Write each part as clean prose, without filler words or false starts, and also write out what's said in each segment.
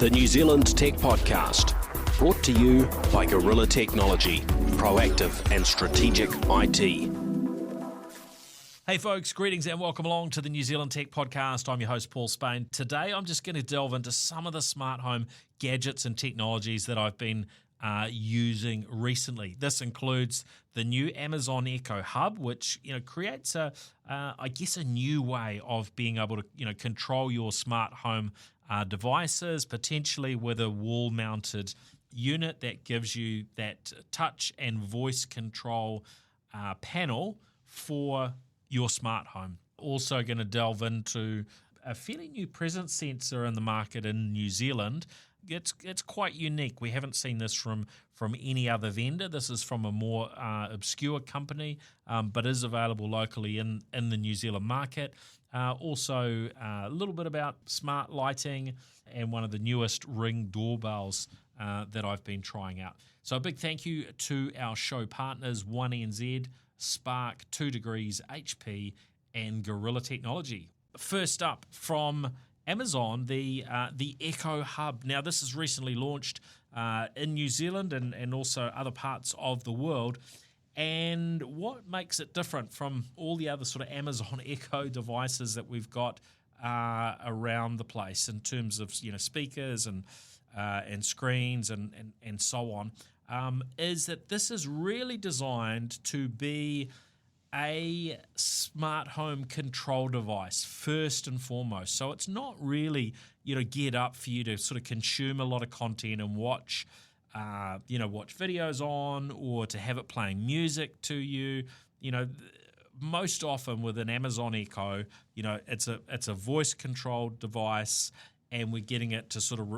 The New Zealand Tech Podcast, brought to you by Gorilla Technology, proactive and strategic IT. Hey folks, greetings and welcome along to the New Zealand Tech Podcast. I'm your host, Paul Spain. Today I'm just going to delve into some of the smart home gadgets and technologies that I've been using recently. This includes the new Amazon Echo Hub, which creates a new way of being able to control your smart home devices, potentially with a wall-mounted unit that gives you that touch and voice control panel for your smart home. Also going to delve into a fairly new presence sensor in the market in New Zealand. It's quite unique. We haven't seen this from any other vendor. This is from a more obscure company, but is available locally in the New Zealand market. Also, a little bit about smart lighting and one of the newest Ring doorbells that I've been trying out. So a big thank you to our show partners, 1NZ, Spark, 2 Degrees, HP, and Gorilla Technology. First up from Amazon, the Echo Hub. Now, this is recently launched in New Zealand and also other parts of the world. And what makes it different from all the other sort of Amazon Echo devices that we've got around the place in terms of speakers and screens and so on, is that this is really designed to be a smart home control device first and foremost. So it's not really geared up for you to sort of consume a lot of content and watch videos on, or to have it playing music to you. Most often with an Amazon Echo, it's a voice controlled device, and we're getting it to sort of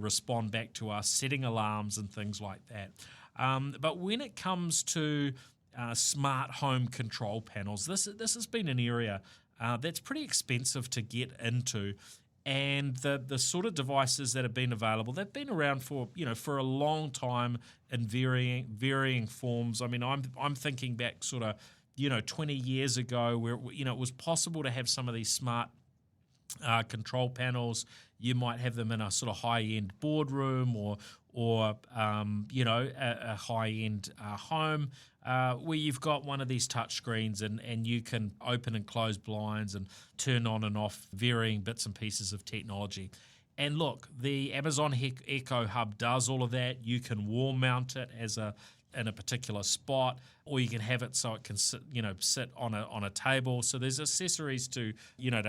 respond back to us, setting alarms and things like that. But when it comes to smart home control panels, this has been an area that's pretty expensive to get into. And the sort of devices that have been available, they've been around for a long time in varying forms. I mean, I'm thinking back sort of 20 years ago, where it was possible to have some of these smart control panels. You might have them in a sort of high-end boardroom or a high-end home where you've got one of these touch screens and you can open and close blinds and turn on and off varying bits and pieces of technology. And look, the Amazon Echo Hub does all of that. You can wall mount it in a particular spot, or you can have it so it can sit on a table. So there's accessories to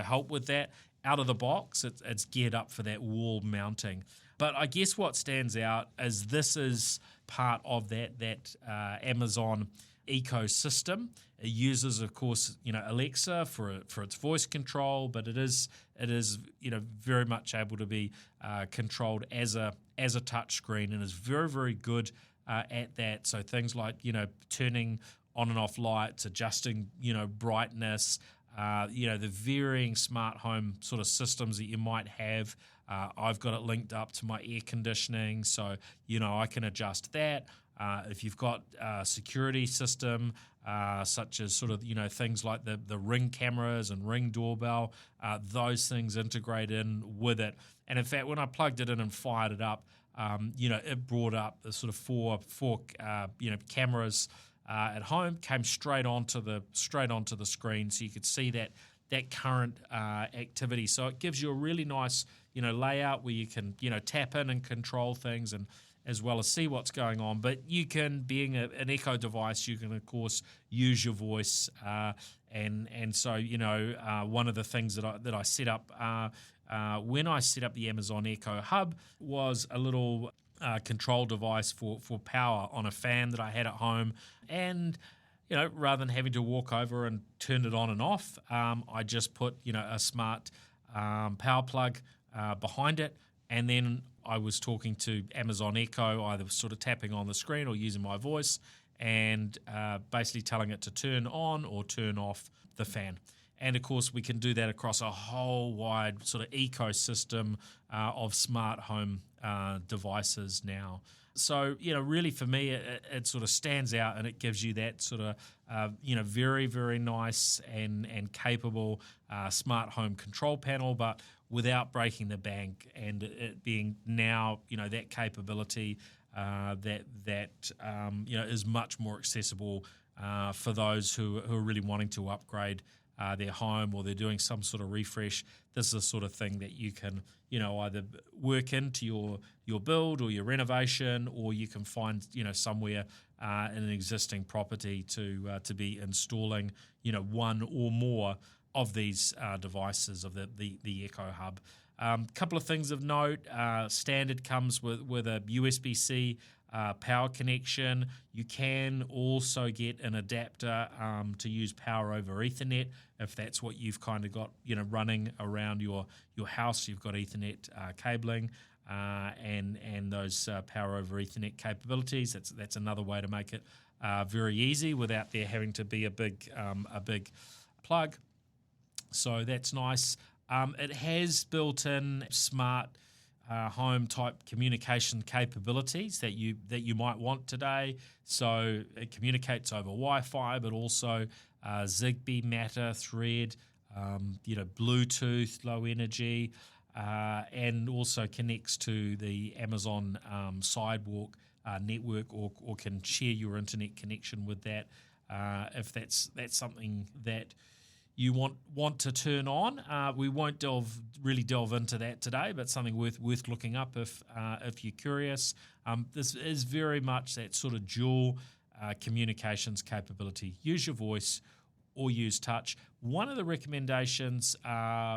help with that. Out of the box, it's geared up for that wall mounting. But I guess what stands out is this is part of that Amazon ecosystem. It uses, of course, Alexa for its voice control, but it is very much able to be controlled as a touch screen, and is very, very good at that. So things like turning on and off lights, adjusting brightness. The varying smart home sort of systems that you might have. I've got it linked up to my air conditioning, so I can adjust that. If you've got a security system, such as sort of things like the Ring cameras and Ring doorbell, those things integrate in with it. And in fact, when I plugged it in and fired it up, it brought up the sort of four cameras at home, came straight onto the screen, so you could see that current activity. So it gives you a really nice layout where you can tap in and control things, and as well as see what's going on. But you can, being an Echo device, you can of course use your voice, and so one of the things that I set up when I set up the Amazon Echo Hub was a little control device for power on a fan that I had at home. And rather than having to walk over and turn it on and off, I just put a smart power plug behind it, and then I was talking to Amazon Echo, either sort of tapping on the screen or using my voice, and basically telling it to turn on or turn off the fan. And of course, we can do that across a whole wide sort of ecosystem of smart home devices now. So, really for me, it sort of stands out, and it gives you that sort of, very, very nice and capable smart home control panel, but without breaking the bank, and it being now, that capability that is much more accessible for those who are really wanting to upgrade their home, or they're doing some sort of refresh. This is the sort of thing that you can, either work into your build or your renovation, or you can find, somewhere in an existing property to be installing, one or more of these devices of the Echo Hub. Couple of things of note: standard comes with a USB-C power connection. You can also get an adapter to use power over Ethernet if that's what you've kind of got, running around your house. You've got Ethernet cabling and those power over Ethernet capabilities. That's another way to make it very easy without there having to be a big plug. So that's nice. It has built-in smart home type communication capabilities that you might want today. So it communicates over Wi-Fi, but also Zigbee, Matter, Thread, Bluetooth, low energy, and also connects to the Amazon Sidewalk network, or can share your internet connection with that if that's something that you want to turn on. We won't really delve into that today, but something worth looking up if you're curious. This is very much that sort of dual communications capability. Use your voice or use touch. One of the recommendations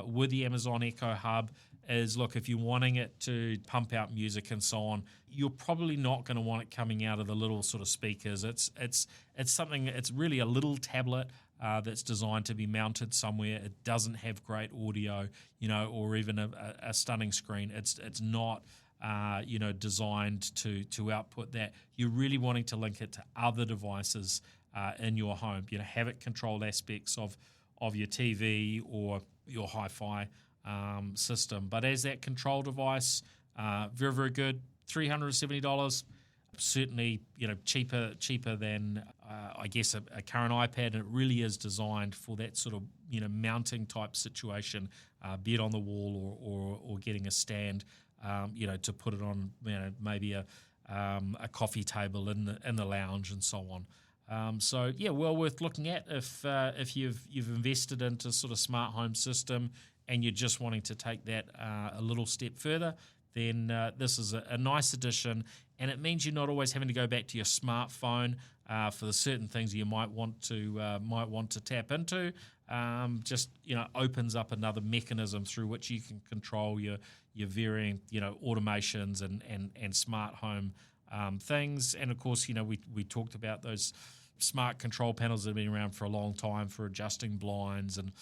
with the Amazon Echo Hub is, look, if you're wanting it to pump out music and so on, you're probably not going to want it coming out of the little sort of speakers. It's something. It's really a little tablet that's designed to be mounted somewhere. It doesn't have great audio, or even a stunning screen. It's not, designed to output that. You're really wanting to link it to other devices in your home. Have it controlled aspects of your TV or your hi-fi system. But as that control device, very, very good. $370. Certainly, cheaper than I guess a current iPad, and it really is designed for that sort of mounting type situation, be it on the wall or getting a stand, to put it on, maybe a coffee table in the lounge and so on. So yeah, well worth looking at if you've invested into sort of smart home system and you're just wanting to take that a little step further. Then this is a nice addition, and it means you're not always having to go back to your smartphone for the certain things you might want to tap into. Just opens up another mechanism through which you can control your varying automations and smart home things. And of course, we talked about those smart control panels that have been around for a long time for adjusting blinds and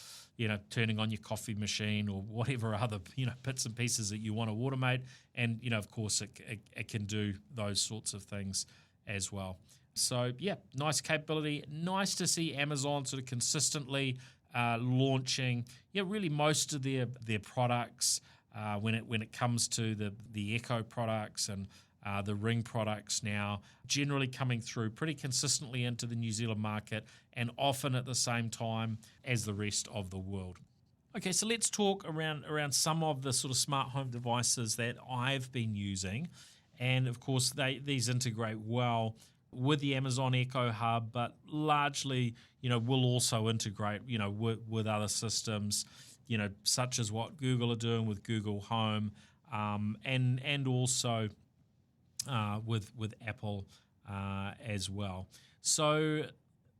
turning on your coffee machine or whatever other bits and pieces that you want to automate. And of course it can do those sorts of things as well. So yeah, nice capability. Nice to see Amazon sort of consistently launching really most of their products when it comes to the Echo products and the Ring products now, generally coming through pretty consistently into the New Zealand market, and often at the same time as the rest of the world. Okay, so let's talk around some of the sort of smart home devices that I've been using. And of course, these integrate well with the Amazon Echo Hub, but largely, will also integrate, with other systems, such as what Google are doing with Google Home, and also with Apple as well. So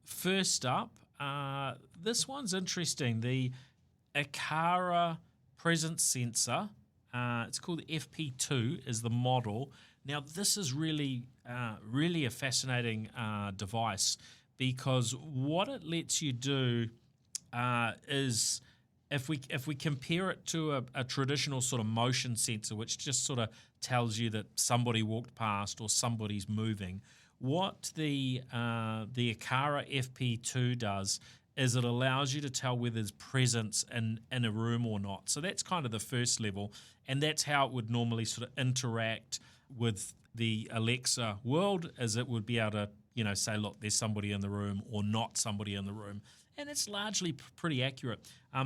first up, this one's interesting. The Aqara presence sensor, it's called the FP2 is the model. Now this is really a fascinating device, because what it lets you do is, if we compare it to a traditional sort of motion sensor, which just sort of tells you that somebody walked past or somebody's moving, what the Aqara FP2 does is it allows you to tell whether there's presence in a room or not. So that's kind of the first level, and that's how it would normally sort of interact with the Alexa world is it would be able to, say, look, there's somebody in the room or not somebody in the room. And it's largely pretty accurate.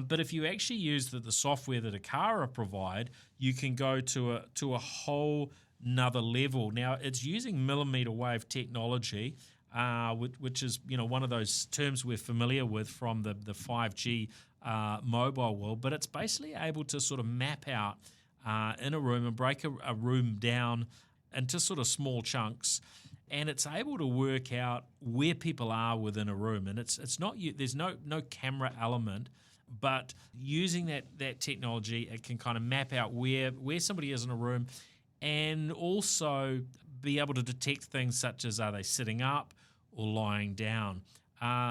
But if you actually use the software that Akara provide, you can go to a whole another level. Now, it's using millimeter wave technology, which is one of those terms we're familiar with from the 5G mobile world, but it's basically able to sort of map out in a room and break a room down into sort of small chunks, and it's able to work out where people are within a room. And it's not there's no camera element, but using that technology, it can kind of map out where somebody is in a room, and also be able to detect things such as are they sitting up or lying down.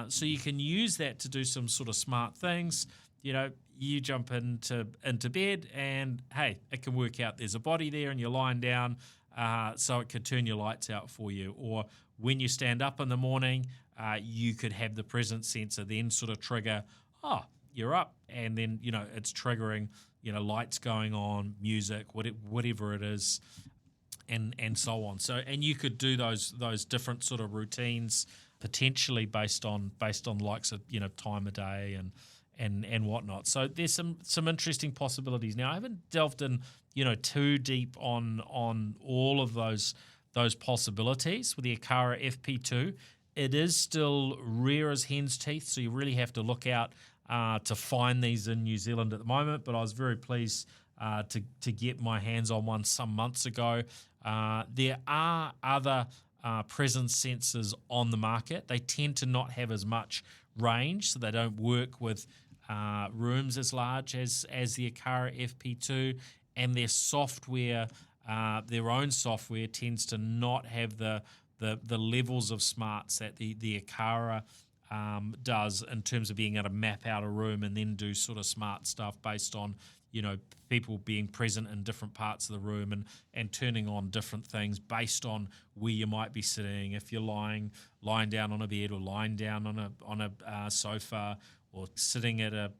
So you can use that to do some sort of smart things. You jump into bed and, hey, it can work out there's a body there and you're lying down, so it could turn your lights out for you. Or when you stand up in the morning, you could have the presence sensor then sort of trigger, oh, you're up, and then, it's triggering, lights going on, music, whatever it is, and so on. So, and you could do those different sort of routines potentially based on likes of time of day and whatnot. So there's some interesting possibilities. Now, I haven't delved in too deep on all of those possibilities with the Akara FP2. It is still rare as hen's teeth, so you really have to look out to find these in New Zealand at the moment. But I was very pleased to get my hands on one some months ago. There are other presence sensors on the market. They tend to not have as much range, so they don't work with rooms as large as the Akara FP2, and their software, their own software, tends to not have the levels of smarts that the Akara does in terms of being able to map out a room and then do sort of smart stuff based on people being present in different parts of the room and turning on different things based on where you might be sitting. If you're lying down on a bed or lying down on a sofa or sitting at a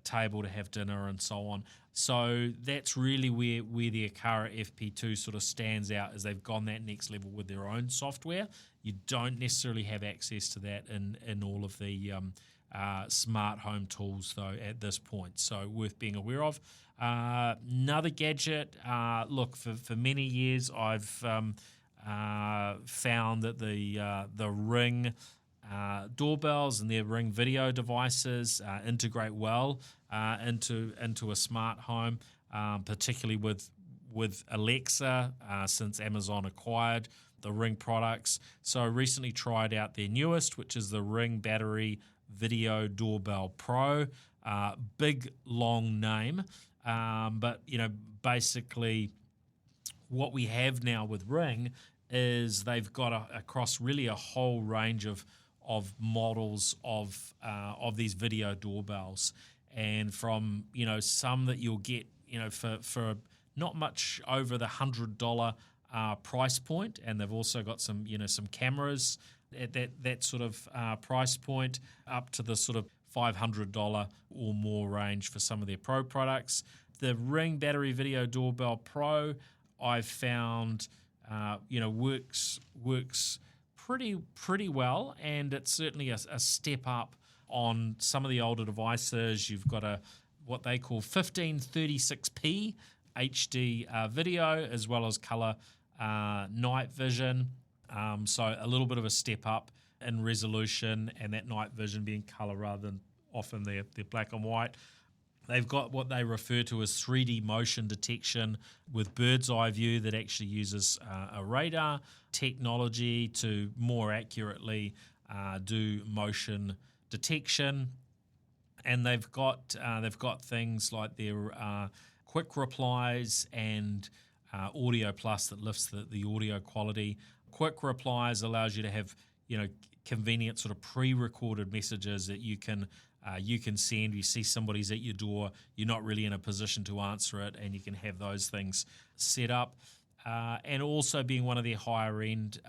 table to have dinner and so on. So that's really where the Akara FP2 sort of stands out, as they've gone that next level with their own software. You don't necessarily have access to that in all of the smart home tools, though, at this point. So worth being aware of. Another gadget, look, for many years I've found that the Ring doorbells and their Ring video devices integrate well into a smart home, particularly with Alexa, since Amazon acquired the Ring products. So I recently tried out their newest, which is the Ring Battery Video Doorbell Pro. Big, long name, but basically what we have now with Ring is they've got across really a whole range of models of these video doorbells, and from some that you'll get for not much over the $100 price point, and they've also got some cameras at that sort of price point, up to the sort of $500 or more range for some of their Pro products. The Ring Battery Video Doorbell Pro, I've found works pretty well, and it's certainly a step up on some of the older devices. You've got what they call 1536p HD video, as well as color night vision. So a little bit of a step up in resolution, and that night vision being color rather than often they're black and white. They've got what they refer to as 3D motion detection with bird's eye view that actually uses a radar technology to more accurately do motion detection. And they've got things like their quick replies and Audio Plus that lifts the audio quality. Quick replies allows you to have convenient sort of pre-recorded messages that you can send. You see somebody's at your door, you're not really in a position to answer it, and you can have those things set up. And also being one of their higher end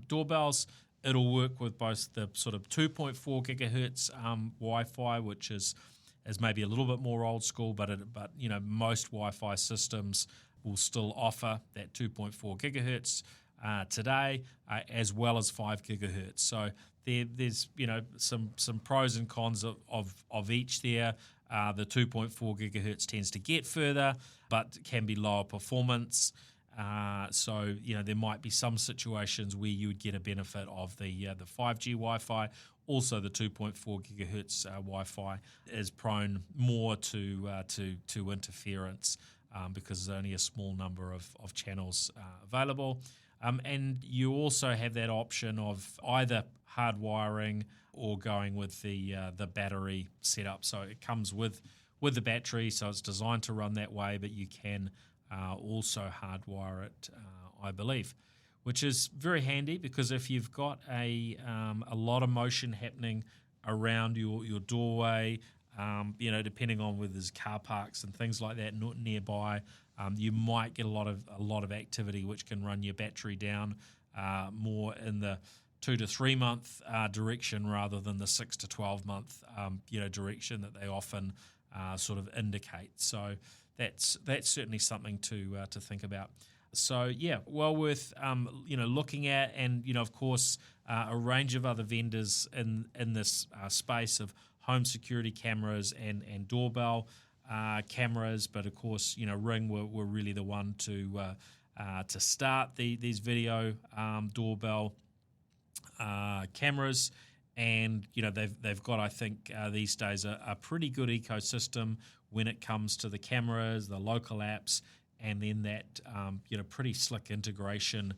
doorbells, it'll work with both the sort of 2.4 gigahertz Wi-Fi, which is maybe a little bit more old school, but most Wi-Fi systems will still offer that 2.4 gigahertz today, as well as 5 gigahertz. So there's some pros and cons of each there. The 2.4 gigahertz tends to get further, but can be lower performance. So there might be some situations where you would get a benefit of the 5G Wi-Fi. Also, the 2.4 gigahertz Wi-Fi is prone more to interference because there's only a small number of channels available. And you also have that option of either hardwiring or going with the battery setup. So it comes with the battery, so it's designed to run that way, but you can also hardwire it, I believe, which is very handy because if you've got a lot of motion happening around your doorway, depending on whether there's car parks and things like that nearby, you might get a lot of activity which can run your battery down more in the 2 to 3 month direction rather than the 6 to 12 month direction that they often sort of indicate. So that's certainly something to think about. So yeah, well worth looking at, and of course a range of other vendors in this space of home security cameras and doorbell cameras, but of course Ring were really the one to start these video doorbell cameras, and they've got, I think these days a pretty good ecosystem when it comes to the cameras, the local apps, and then that pretty slick integration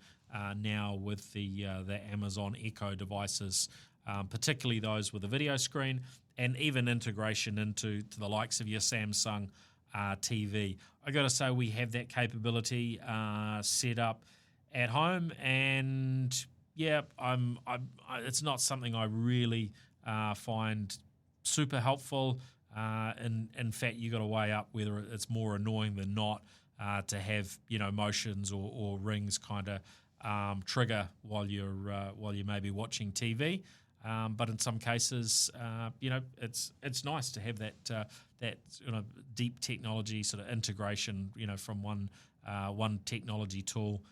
now with the Amazon Echo devices, particularly those with a video screen, and even integration into the likes of your Samsung TV. I got to say, we have that capability set up at home, and yeah, it's not something I really find super helpful. In fact, you got to weigh up whether it's more annoying than not to have motions or rings kind of trigger while you're maybe watching TV. But in some cases, it's nice to have that deep technology sort of integration, from one technology tool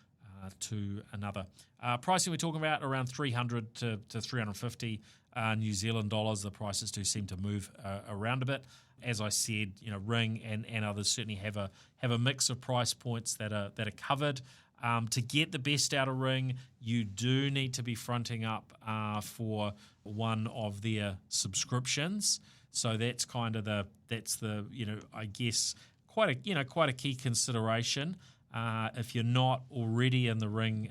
to another. Pricing we're talking about around 300 to 350 New Zealand dollars. The prices do seem to move around a bit. As I said, Ring and others certainly have a mix of price points that are covered. To get the best out of Ring, you do need to be fronting up for one of their subscriptions. So that's kind of the I guess quite a key consideration. If you're not already in the Ring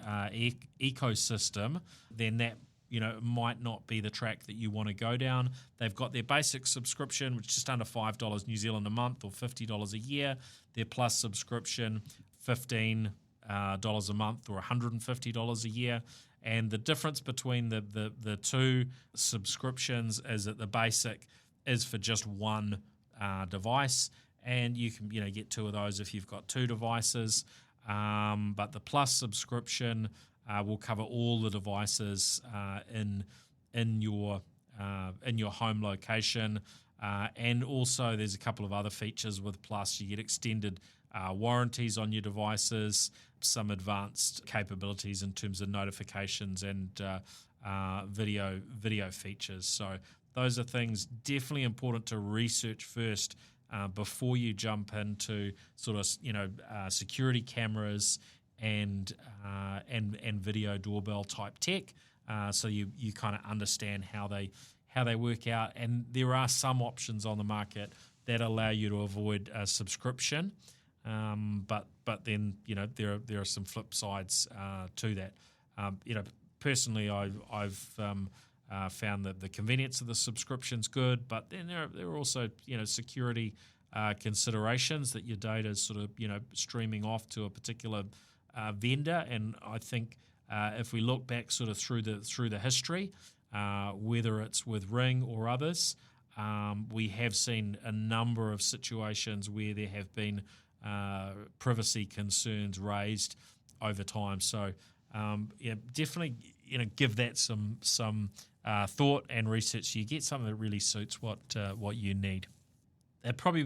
ecosystem, then that might not be the track that you want to go down. They've got their basic subscription, which is just under $5 New Zealand a month or $50 a year. Their plus subscription, $15 a month or $150 a year. And the difference between the two subscriptions is that the basic is for just one device, and you can get two of those if you've got two devices. But the plus subscription will cover all the devices in your home location, and also there's a couple of other features with Plus. You get extended warranties on your devices, some advanced capabilities in terms of notifications and video features. So those are things definitely important to research first before you jump into sort of security cameras and video doorbell type tech, so you kind of understand how they work out. And there are some options on the market that allow you to avoid a subscription, but then there are some flip sides to that. Personally, I've found that the convenience of the subscription's good, but then there are also security considerations that your data is sort of streaming off to a particular vendor. And I think if we look back sort of through the history, whether it's with Ring or others, we have seen a number of situations where there have been privacy concerns raised over time. So definitely give that some thought and research, so you get something that really suits what you need. Probably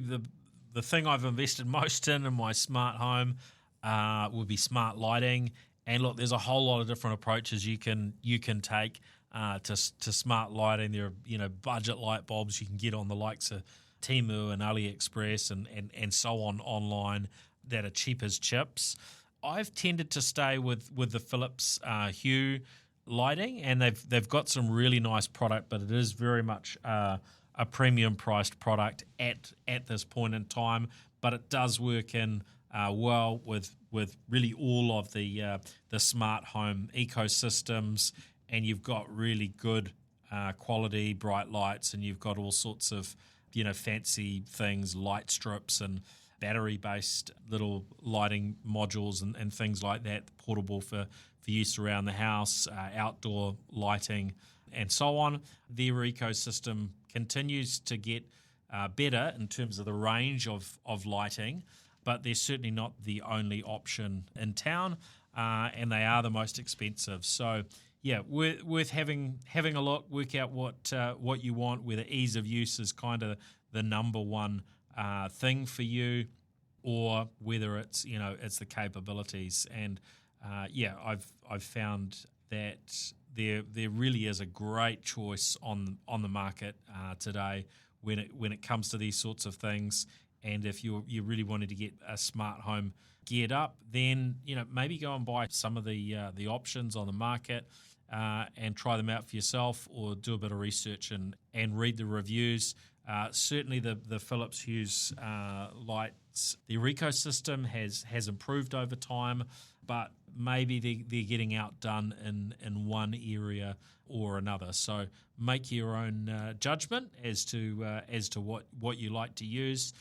the thing I've invested most in my smart home would be smart lighting. And look, there's a whole lot of different approaches you can take to smart lighting. There are budget light bulbs you can get on the likes of Temu and AliExpress and so on online that are cheap as chips. I've tended to stay with the Philips Hue lighting, and they've got some really nice product, but it is very much a premium priced product at this point in time. But it does work in well with really all of the smart home ecosystems, and you've got really good quality bright lights, and you've got all sorts of fancy things, light strips and battery-based little lighting modules and things like that, portable for use around the house, outdoor lighting, and so on. Their ecosystem continues to get better in terms of the range of lighting, but they're certainly not the only option in town, and they are the most expensive. So, yeah, worth having a look, work out what you want, whether ease of use is kind of the number one thing for you, or whether it's it's the capabilities. And I've found that there really is a great choice on the market today when it comes to these sorts of things. And if you really wanted to get a smart home geared up, then maybe go and buy some of the options on the market and try them out for yourself, or do a bit of research and read the reviews. Certainly the Philips Hue's lights, their ecosystem has improved over time, but maybe they're getting outdone in one area or another. So make your own judgment as to what you like to use.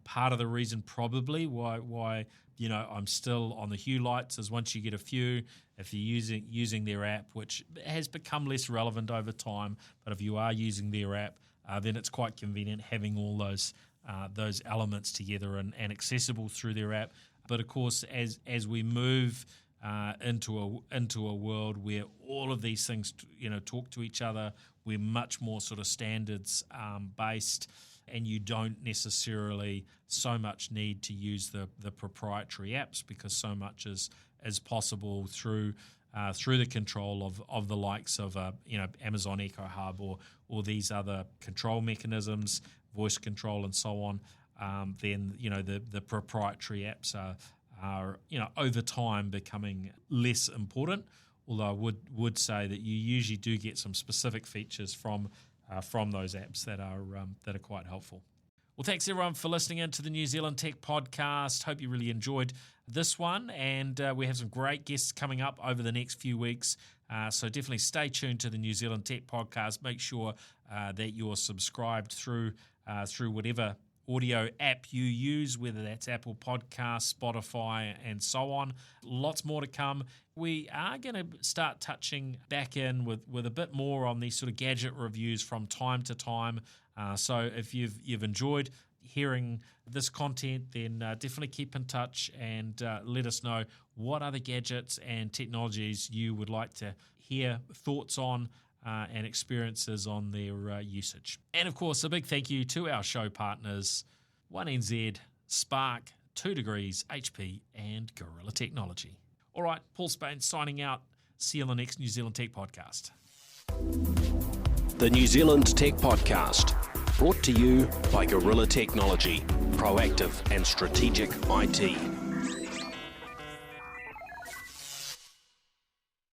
Part of the reason probably why I'm still on the Hue lights is once you get a few, if you're using their app, which has become less relevant over time, but if you are using their app, then it's quite convenient having all those elements together and accessible through their app. But of course, as we move into a world where all of these things talk to each other, we're much more sort of standards based, and you don't necessarily so much need to use the proprietary apps, because so much is possible through the control of the likes of Amazon Echo Hub or these other control mechanisms, voice control and so on. Then the proprietary apps are over time becoming less important. Although I would say that you usually do get some specific features from those apps that are quite helpful. Well, thanks everyone for listening in to the New Zealand Tech Podcast. Hope you really enjoyed this one, and we have some great guests coming up over the next few weeks. So definitely stay tuned to the New Zealand Tech Podcast. Make sure that you're subscribed through whatever audio app you use, whether that's Apple Podcasts, Spotify, and so on. Lots more to come. We are going to start touching back in with a bit more on these sort of gadget reviews from time to time. So if you've enjoyed hearing this content, then definitely keep in touch and let us know what other gadgets and technologies you would like to hear thoughts on and experiences on their usage. And of course, a big thank you to our show partners, 1NZ, Spark, 2 Degrees, HP, and Gorilla Technology. All right, Paul Spain signing out. See you on the next New Zealand Tech Podcast. The New Zealand Tech Podcast, brought to you by Gorilla Technology, proactive and strategic IT.